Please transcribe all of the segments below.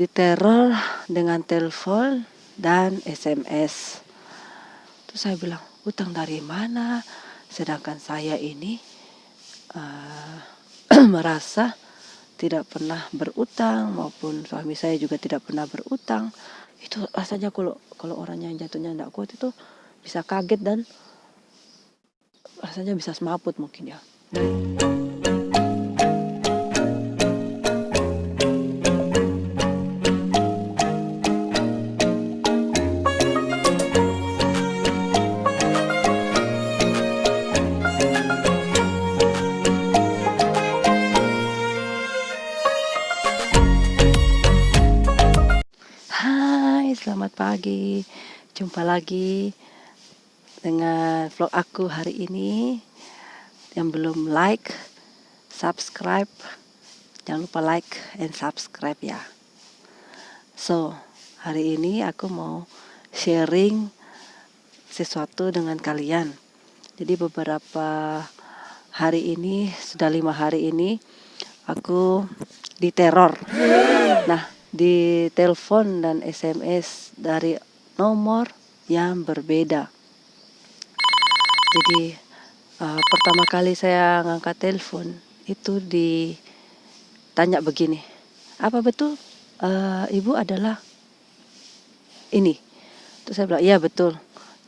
diteror dengan telepon dan SMS. Terus saya bilang, utang dari mana? Sedangkan saya ini merasa tidak pernah berutang, maupun suami saya juga tidak pernah berutang. Itu rasanya kalau orang yang jatuhnya tidak kuat itu bisa kaget dan rasanya bisa semaput mungkin ya. Hai, selamat pagi. Jumpa lagi dengan vlog aku hari ini. Yang belum like, subscribe. Jangan lupa like and subscribe ya. So, hari ini aku mau sharing sesuatu dengan kalian. Jadi beberapa hari ini, sudah 5 hari ini, aku diteror. Nah, di telepon dan SMS dari nomor yang berbeda. Jadi pertama kali saya ngangkat telepon itu ditanya begini, apa betul ibu adalah ini? Terus saya bilang, iya betul.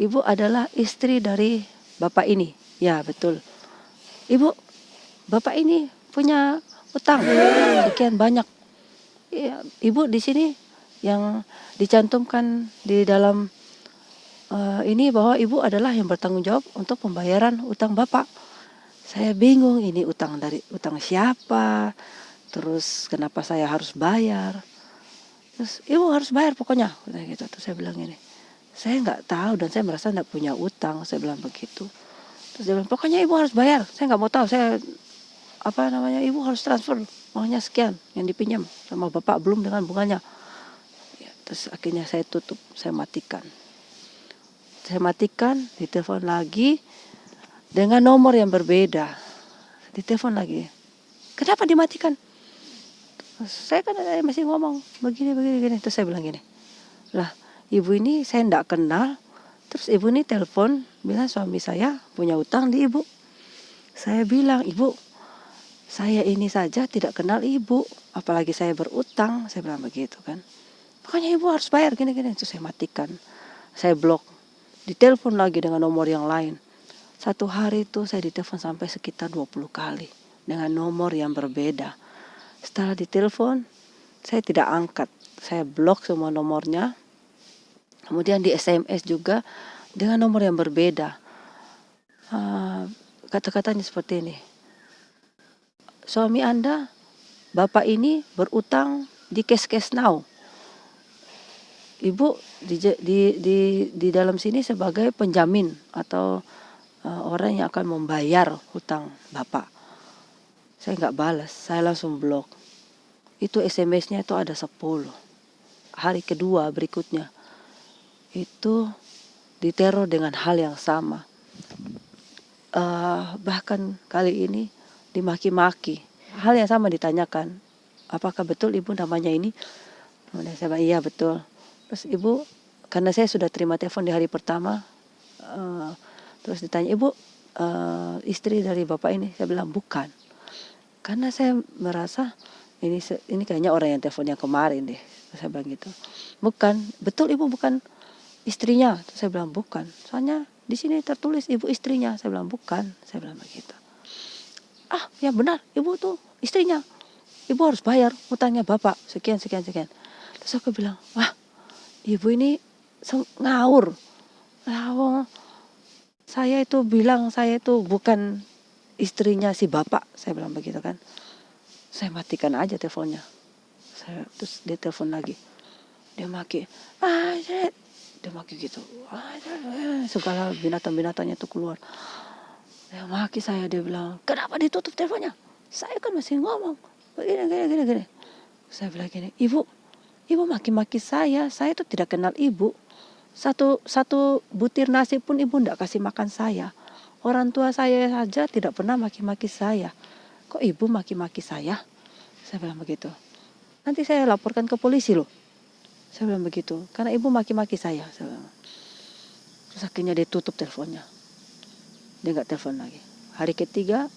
Ibu adalah istri dari bapak ini. Ya betul. Ibu, bapak ini punya utang sekian banyak. Ya, ibu di sini yang dicantumkan di dalam ini bahwa ibu adalah yang bertanggung jawab untuk pembayaran utang bapak. Saya bingung, ini utang siapa? Terus kenapa saya harus bayar? Terus ibu harus bayar pokoknya, gitu. Terus saya bilang ini, saya nggak tahu dan saya merasa nggak punya utang, saya bilang begitu. Terus dia bilang, pokoknya ibu harus bayar. Saya nggak mau tahu, ibu harus transfer uangnya sekian yang dipinjam sama bapak belum dengan bunganya. Ya, terus akhirnya saya tutup, saya matikan. Ditelepon lagi dengan nomor yang berbeda. Ditelepon lagi. Kenapa dimatikan? Saya kan masih ngomong begini. Terus saya bilang gini, lah ibu ini saya enggak kenal. Terus ibu ini telepon bilang suami saya punya utang di ibu. Saya bilang, ibu, saya ini saja tidak kenal ibu, apalagi saya berutang. Saya bilang begitu kan. Pokoknya ibu harus bayar gini. Terus saya matikan. Saya blok. Ditelepon lagi dengan nomor yang lain. Satu hari itu saya ditelepon sampai sekitar 20 kali dengan nomor yang berbeda. Setelah ditelepon, saya tidak angkat. Saya blok semua nomornya. Kemudian di SMS juga dengan nomor yang berbeda. Kata-katanya seperti ini. Suami Anda, bapak ini berutang di Cash Now. Ibu di dalam sini sebagai penjamin atau orang yang akan membayar hutang bapak. Saya nggak balas, saya langsung blok. Itu SMS-nya itu ada 10. Hari kedua berikutnya itu diteror dengan hal yang sama. Bahkan kali ini dimaki-maki. Hal yang sama ditanyakan, apakah betul ibu namanya ini? Kemudian saya bilang, iya betul. Terus ibu, karena saya sudah terima telepon di hari pertama, terus ditanya, ibu istri dari bapak ini? Saya bilang bukan. Karena saya merasa ini kayaknya orang yang telepon yang kemarin deh. Saya bilang gitu. Bukan, betul ibu bukan istrinya. Terus saya bilang bukan. Soalnya di sini tertulis ibu istrinya. Saya bilang bukan. Saya bilang begitu. Ya benar, ibu tuh istrinya. Ibu harus bayar hutangnya bapak sekian. Terus aku bilang, wah ibu ini ngawur. Saya itu bilang saya itu bukan istrinya si bapak. Saya bilang begitu kan. Saya matikan aja teleponnya. Terus dia telepon lagi. Dia maki. Dia maki gitu. Segala binatang-binatangnya tuh keluar. Dia maki saya, dia bilang, kenapa ditutup teleponnya? Saya kan masih ngomong. Begini. Saya bilang gini, ibu maki-maki saya itu tidak kenal ibu. Satu butir nasi pun ibu tidak kasih makan saya. Orang tua saya saja tidak pernah maki-maki saya. Kok ibu maki-maki saya? Saya bilang begitu. nanti saya laporkan ke polisi loh. Saya bilang begitu, karena ibu maki-maki saya bilang. Terus akhirnya dia tutup teleponnya, dia nggak telepon lagi. Hari ketiga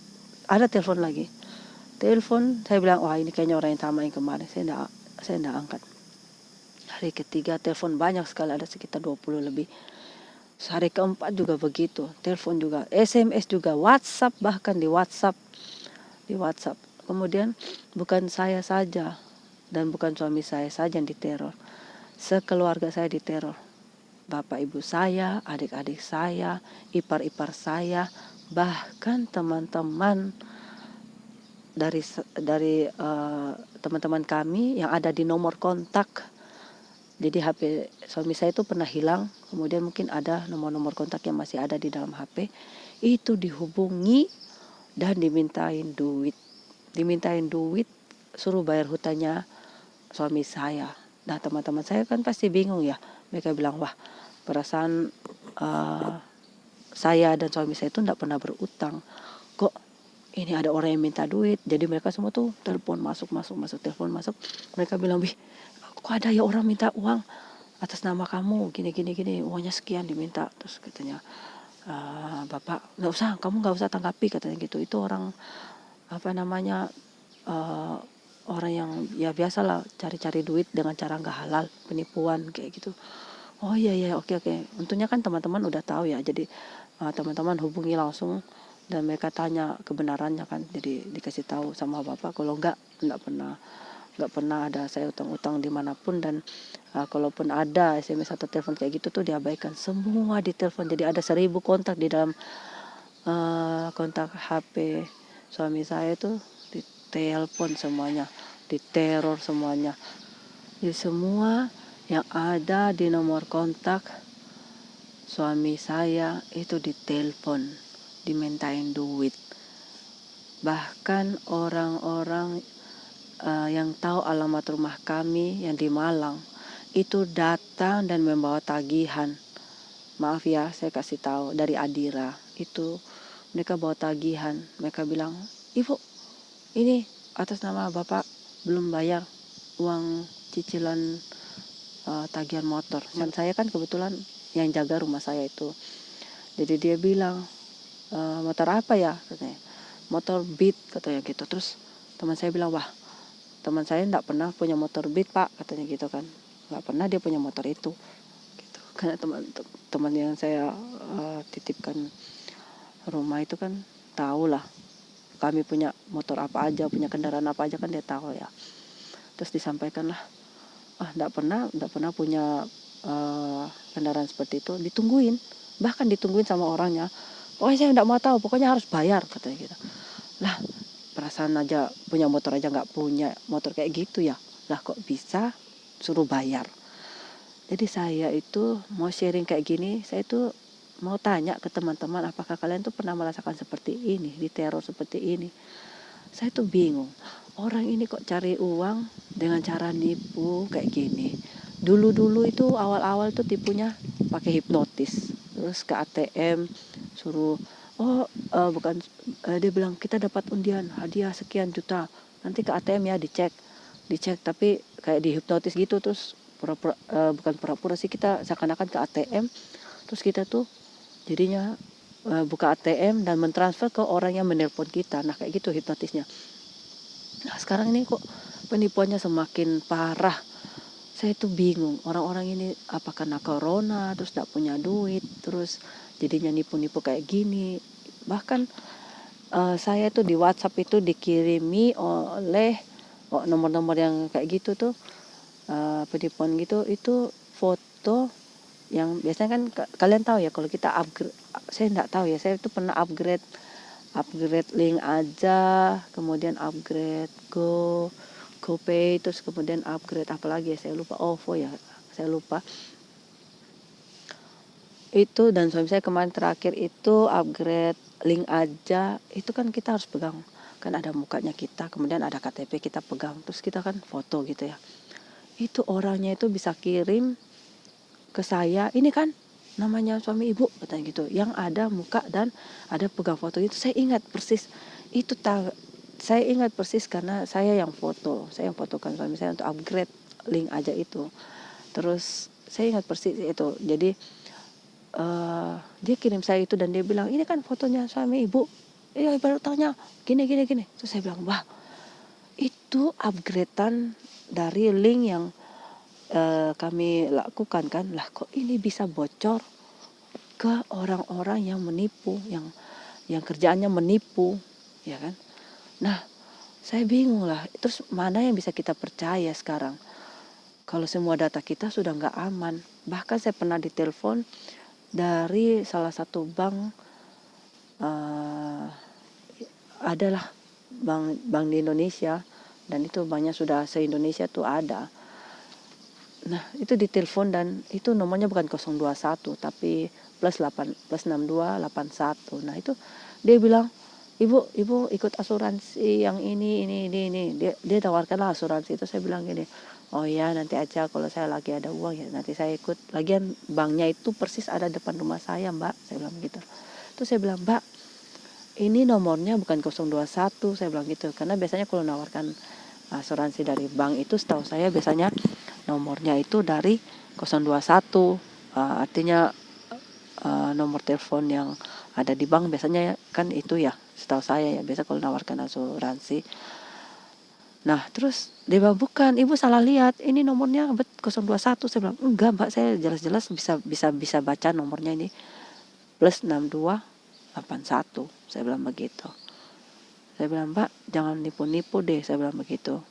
ada telepon lagi, saya bilang wah ini kayaknya orang yang sama yang kemarin. Saya nggak angkat. Hari ketiga telepon banyak sekali, ada sekitar 20 lebih. Hari keempat juga begitu, telepon juga, SMS juga, WhatsApp, bahkan di WhatsApp. Kemudian bukan saya saja dan bukan suami saya saja yang diteror, sekeluarga saya diteror. Bapak ibu saya, adik-adik saya, ipar-ipar saya, bahkan teman-teman dari teman-teman kami yang ada di nomor kontak. Jadi HP suami saya itu pernah hilang, kemudian mungkin ada nomor-nomor kontak yang masih ada di dalam HP, itu dihubungi dan dimintain duit, suruh bayar hutangnya suami saya. Nah teman-teman saya kan pasti bingung ya, mereka bilang wah perasaan saya dan suami saya itu tidak pernah berutang, kok ini ada orang yang minta duit. Jadi mereka semua tuh telepon masuk, telepon masuk. Mereka bilang, wih kok ada ya orang minta uang atas nama kamu, gini, uangnya sekian diminta. Terus katanya, Bapak kamu nggak usah tanggapi, katanya gitu. Itu orang orang yang ya biasalah cari-cari duit dengan cara nggak halal, penipuan kayak gitu. Oh iya oke. Untungnya kan teman-teman udah tahu ya, jadi teman-teman hubungi langsung dan mereka tanya kebenarannya kan, jadi dikasih tahu sama bapak kalau nggak pernah ada saya utang-utang dimanapun. Dan kalaupun ada SMS atau telepon kayak gitu tuh diabaikan, semua ditelepon. Jadi ada 1000 kontak di dalam kontak HP suami saya tuh, ditelepon semuanya, diteror semuanya. Jadi semua yang ada di nomor kontak suami saya itu ditelepon, dimintain duit. Bahkan orang-orang yang tahu alamat rumah kami yang di Malang itu datang dan membawa tagihan. Maaf ya, saya kasih tahu, dari Adira itu mereka bawa tagihan. Mereka bilang, Ibu, ini atas nama Bapak belum bayar uang cicilan tagihan motor. Dan saya kan kebetulan yang jaga rumah saya itu. Jadi dia bilang, motor apa ya? Katanya, motor Beat katanya gitu. Terus teman saya bilang, wah teman saya enggak pernah punya motor Beat Pak, katanya gitu kan. Enggak pernah dia punya motor itu. Gitu. Karena teman yang saya titipkan rumah itu kan tahu lah kami punya motor apa aja, punya kendaraan apa aja kan dia tahu ya. Terus disampaikan lah, enggak pernah punya kendaraan seperti itu. Bahkan ditungguin sama orangnya. Pokoknya saya enggak mau tahu, pokoknya harus bayar, katanya gitu. Lah, perasaan aja punya motor aja nggak punya motor kayak gitu ya. Lah kok bisa suruh bayar. Jadi saya itu mau sharing kayak gini, saya itu mau tanya ke teman-teman, apakah kalian tuh pernah merasakan seperti ini, diteror seperti ini. Saya tuh bingung, orang ini kok cari uang dengan cara nipu kayak gini. Dulu itu awal-awal tuh tipunya pakai hipnotis, terus ke ATM suruh bukan, dia bilang kita dapat undian hadiah sekian juta, nanti ke ATM ya dicek, tapi kayak dihipnotis gitu. Terus bukan pura-pura sih, kita seakan-akan ke ATM, terus kita tuh jadinya buka ATM dan mentransfer ke orang yang menelpon kita. Nah kayak gitu hipnotisnya. Nah sekarang ini kok penipuannya semakin parah. Saya tuh bingung, orang-orang ini apa karena corona terus gak punya duit, terus jadinya nipu-nipu kayak gini. Bahkan saya tuh di WhatsApp itu dikirimi oleh nomor-nomor yang kayak gitu tuh, penipuan gitu, itu foto yang biasanya kan kalian tahu ya, kalau kita upgrade, saya enggak tahu ya, saya itu pernah upgrade link aja, kemudian upgrade GoPay, terus kemudian upgrade apalagi ya, saya lupa, OVO ya, saya lupa itu. Dan suami saya kemarin terakhir itu upgrade link aja, itu kan kita harus pegang, kan ada mukanya kita, kemudian ada KTP kita pegang, terus kita kan foto gitu ya. Itu orangnya itu bisa kirim ke saya, ini kan namanya suami ibu, katanya gitu, yang ada muka dan ada pegang foto itu. Saya ingat persis itu saya ingat persis karena saya yang fotokan suami saya untuk upgrade link aja itu. Terus saya ingat persis itu. Jadi dia kirim saya itu dan dia bilang, ini kan fotonya suami ibu. Iya, baru tanya gini. Terus saya bilang, wah, itu upgradean dari link yang kami lakukan kan. Lah kok ini bisa bocor ke orang-orang yang menipu, yang kerjaannya menipu, ya kan. Nah, saya bingung lah, terus mana yang bisa kita percaya sekarang kalau semua data kita sudah nggak aman. Bahkan saya pernah ditelepon dari salah satu bank, adalah bank di Indonesia, dan itu banknya sudah se-Indonesia tuh ada. Nah, itu ditelepon dan itu nomornya bukan 021 tapi +6281. Nah, itu dia bilang, ibu ikut asuransi yang ini. Dia tawarkanlah asuransi itu. Saya bilang gini, oh ya nanti aja kalau saya lagi ada uang ya nanti saya ikut. Lagian banknya itu persis ada depan rumah saya, Mbak. Saya bilang gitu. Terus saya bilang, Mbak, ini nomornya bukan 021, saya bilang gitu. Karena biasanya kalau nawarkan asuransi dari bank itu setahu saya biasanya nomornya itu dari 021. Artinya nomor telepon yang ada di bank biasanya kan itu ya, setahu saya ya, biasa kalau nawarkan asuransi. Nah, terus dia bilang, bukan, ibu salah lihat, ini nomornya 021. Saya bilang, enggak Mbak, saya jelas-jelas bisa baca nomornya ini +6281. Saya bilang begitu. Saya bilang, Mbak, jangan nipu-nipu deh, saya bilang begitu.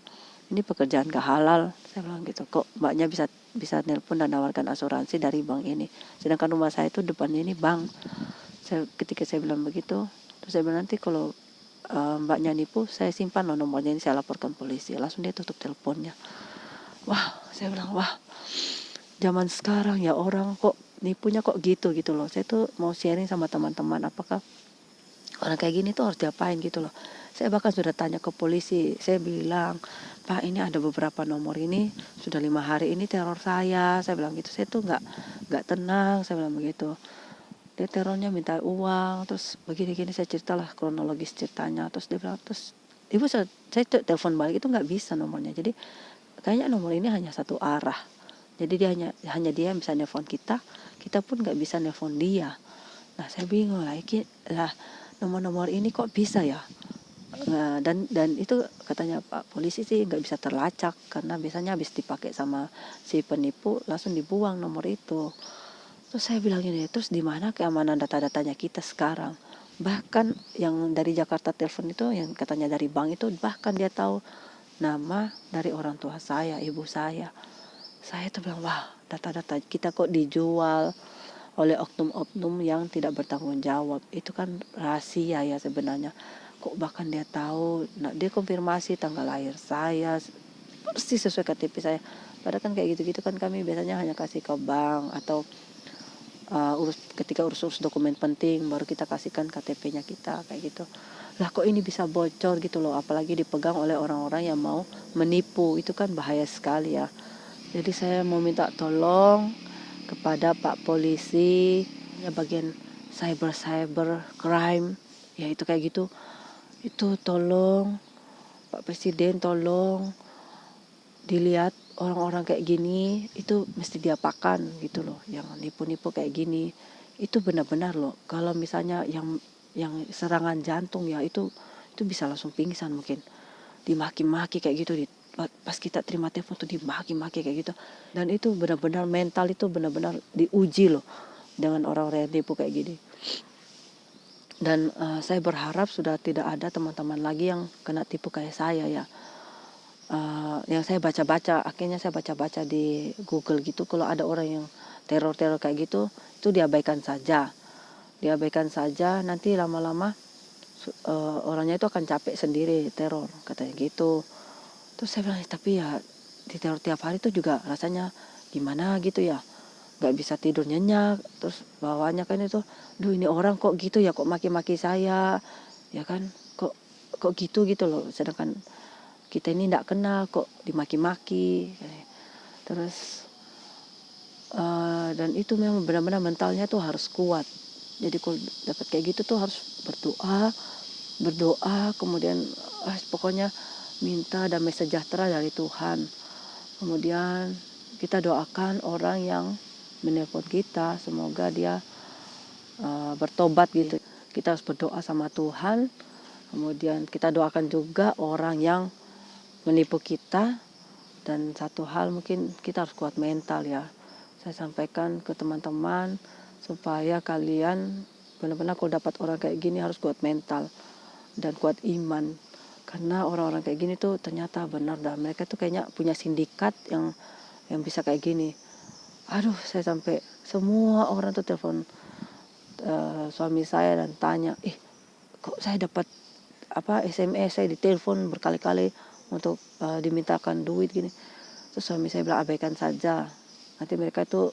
Ini pekerjaan gak halal, saya bilang gitu. Kok mbaknya bisa nelpon dan nawarkan asuransi dari bank ini, sedangkan rumah saya itu depannya ini bank. Ketika saya bilang begitu, terus saya bilang, nanti kalau mbaknya nipu, saya simpan loh nomornya ini, saya laporkan polisi. Langsung dia tutup teleponnya. Wah, saya bilang, wah, zaman sekarang ya orang kok nipunya kok gitu loh. Saya tuh mau sharing sama teman-teman, apakah orang kayak gini tuh harus diapain gitu loh. Saya bahkan sudah tanya ke polisi. Saya bilang, Pak, ini ada beberapa nomor ini sudah 5 hari ini teror saya bilang gitu. Saya tuh nggak tenang, saya bilang begitu. Dia terornya minta uang, terus begini-gini. Saya ceritalah kronologis ceritanya. Terus dia bilang, terus ibu, saya telepon balik itu nggak bisa nomornya. Jadi kayaknya nomor ini hanya satu arah. Jadi dia hanya dia yang bisa nelfon kita pun nggak bisa nelfon dia. Nah, saya bingung lah, nomor-nomor ini kok bisa ya. Nah, dan itu katanya Pak polisi sih nggak bisa terlacak karena biasanya habis dipakai sama si penipu langsung dibuang nomor itu. Terus saya bilang gini, terus di mana keamanan data-datanya kita sekarang? Bahkan yang dari Jakarta telepon itu, yang katanya dari bank itu, bahkan dia tahu nama dari orang tua saya, ibu saya. Saya tuh bilang, wah, data-data kita kok dijual oleh oknum-oknum yang tidak bertanggung jawab. Itu kan rahasia ya sebenarnya. Kok bahkan dia tahu, nah dia konfirmasi tanggal lahir saya persis sesuai KTP saya. Padahal kan kayak gitu-gitu kan kami biasanya hanya kasih ke bank atau ketika urus dokumen penting baru kita kasihkan KTP-nya kita kayak gitu. Lah kok ini bisa bocor gitu loh, apalagi dipegang oleh orang-orang yang mau menipu. Itu kan bahaya sekali ya. Jadi saya mau minta tolong kepada Pak Polisi ya, bagian cyber crime ya, itu kayak gitu. Itu tolong Pak Presiden, tolong dilihat orang-orang kayak gini itu mesti diapakan gitu loh, yang nipu-nipu kayak gini. Itu benar-benar loh, kalau misalnya yang serangan jantung ya, itu bisa langsung pingsan mungkin. Dimaki-maki kayak gitu, pas kita terima telepon tuh dimaki-maki kayak gitu. Dan itu benar-benar mental itu benar-benar diuji loh dengan orang-orang yang tipu kayak gini. Dan saya berharap sudah tidak ada teman-teman lagi yang kena tipu kayak saya ya. Yang saya baca-baca, akhirnya saya baca-baca di Google gitu, kalau ada orang yang teror-teror kayak gitu, itu diabaikan saja, nanti lama-lama orangnya itu akan capek sendiri teror, katanya gitu. Terus saya bilang, tapi ya di teror tiap hari itu juga rasanya gimana gitu ya, nggak bisa tidur nyenyak. Terus bawaannya kan itu, duh ini orang kok gitu ya, kok maki-maki saya ya kan, kok gitu loh, sedangkan kita ini nggak kenal kok dimaki-maki. Terus dan itu memang benar-benar mentalnya tuh harus kuat. Jadi kalau dapat kayak gitu tuh harus berdoa, berdoa, kemudian pokoknya minta damai sejahtera dari Tuhan. Kemudian kita doakan orang yang menelpon kita, semoga dia bertobat gitu. Kita harus berdoa sama Tuhan. Kemudian kita doakan juga orang yang menipu kita. Dan satu hal mungkin kita harus kuat mental ya. Saya sampaikan ke teman-teman supaya kalian benar-benar kalau dapat orang kayak gini harus kuat mental dan kuat iman. Karena orang-orang kayak gini tuh ternyata benar dah. Mereka tuh kayaknya punya sindikat yang bisa kayak gini. Aduh, saya sampai semua orang tuh telepon suami saya dan tanya, kok saya dapat SMS, saya ditelepon berkali-kali untuk dimintakan duit gini. Terus suami saya bilang abaikan saja, nanti mereka itu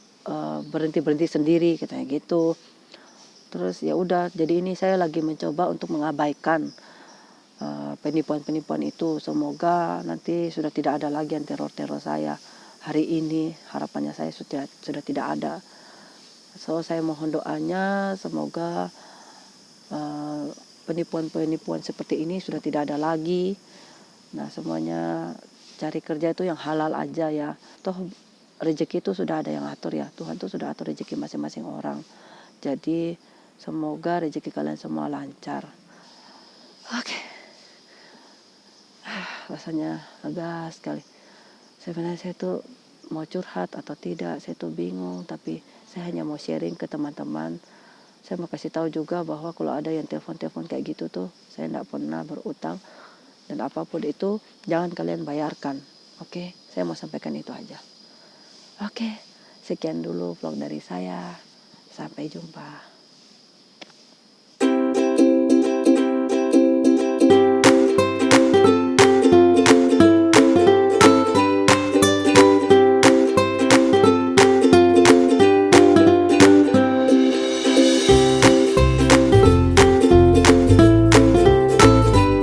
berhenti sendiri katanya gitu. Terus ya udah, jadi ini saya lagi mencoba untuk mengabaikan penipuan-penipuan itu. Semoga nanti sudah tidak ada lagi yang teror-teror saya. Hari ini harapannya saya sudah tidak ada. So saya mohon doanya semoga penipuan-penipuan seperti ini sudah tidak ada lagi. Nah, semuanya cari kerja itu yang halal aja ya. Toh rezeki itu sudah ada yang atur ya. Tuhan tuh sudah atur rezeki masing-masing orang. Jadi semoga rezeki kalian semua lancar. Oke. Rasanya lega sekali. Sebenarnya saya tuh mau curhat atau tidak, saya tuh bingung, tapi saya hanya mau sharing ke teman-teman. Saya mau kasih tahu juga bahwa kalau ada yang telepon-telepon kayak gitu tuh, saya tidak pernah berutang. Dan apapun itu, jangan kalian bayarkan. Oke, saya mau sampaikan itu aja. Oke, sekian dulu vlog dari saya. Sampai jumpa.